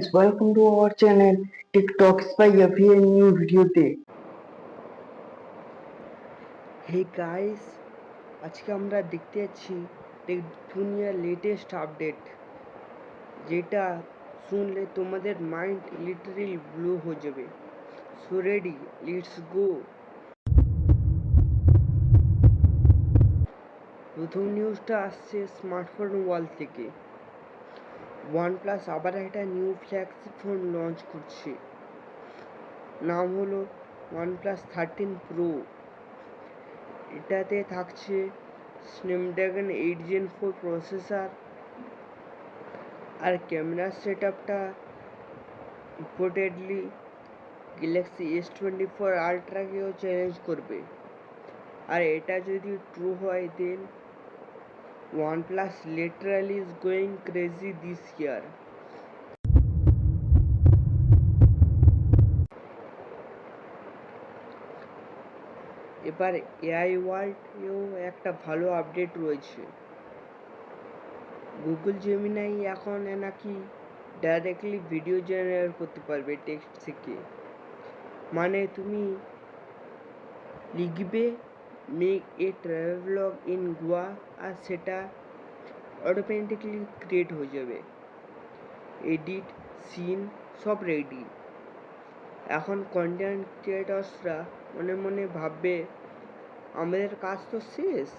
guys, welcome to our channel TikTok by Avi, a new video day. Hey guys, আজকে আমরা দেখতে যাচ্ছি take দুনিয়ার লেটেস্ট আপডেট, যেটা শুনলে তোমাদের মাইন্ড লিটারালি ব্লো হয়ে যাবে। So ready, let's go. প্রথম নিউজটা আসছে স্মার্টফোন ওয়ার্ল্ড থেকে। ওয়ানপ্লাস আবার একটা নিউ ফ্ল্যাগশিপ ফোন লঞ্চ করছে, নাম হলো ওয়ানপ্লাস 13 প্রো। এটাতে থাকছে স্ন্যাপড্রাগন 8 Gen 4 প্রসেসর, আর ক্যামেরা সেটআপটা রিপোর্টেডলি গ্যালাক্সি S24 আলট্রাকেও চ্যালেঞ্জ করবে। আর এটা যদি ট্রু হয়, then OnePlus literally is going crazy this year. এবার এআই ওয়ার্ল্ডেও একটা ভালো আপডেট রয়েছে। গুগল জেমিনাই এখন নাকি ডাইরেক্টলি ভিডিও জেনারেট করতে পারবে টেক্সট থেকে। মানে তুমি লিখবে make a travel blog in Goa, আর সেটা অটোমেটিকলি ক্রিয়েট হয়ে যাবে। এডিট, সিন সব রেডি। এখন কন্টেন্ট ক্রিয়েটরসরা মনে মনে ভাববে, আমাদের কাজ তো শেষ।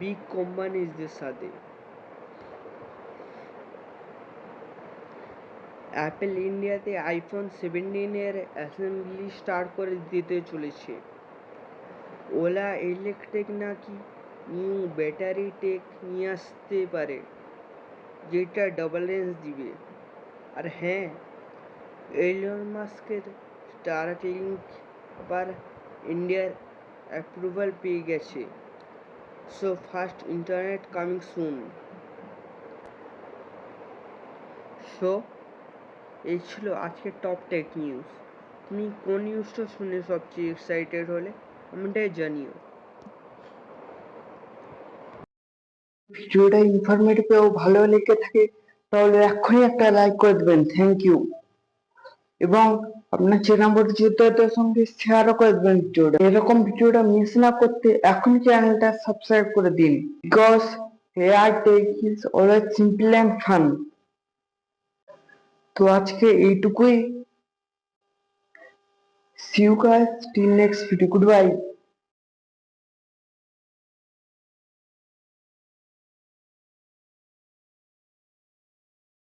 বিগ কোম্পানিজদের সাথে অ্যাপেল ইন্ডিয়াতে আইফোন 17 অ্যাসেম্বলি স্টার্ট করে দিতে চলেছে। ওলা ইলেকট্রিক নাকি নিউ ব্যাটারি টেক নিয়ে আসতে পারে, যেটা ডাবল রেঞ্জ দিবে। আর হ্যাঁ, এলন মাস্কের স্টারলিংক আবার ইন্ডিয়ার অ্যাপ্রুভাল পেয়ে গেছে। So first internet coming soon. So এই ছিল আজকের টপ টেক নিউজ। তুমি কোন নিউজটা শুনে সবচেয়ে এক্সাইটেড হলে কমেন্টে জানিও। ভিডিওটা ইনফরমেটিভ ও ভালো লেগে থাকে তাহলে এক্ষুনি একটা লাইক করে দেবেন, থ্যাংক ইউ। এবং আপনার চেনা পরিচিতদের সঙ্গে শেয়ারও করে দেবেন ভিডিওটা। এরকম ভিডিওটা মিস না করতে এখনই চ্যানেলটা সাবস্ক্রাইব করে দিন, because Here Tech is always simple and fun. তো আজকে এইটুকুই। See you guys till next video. Goodbye.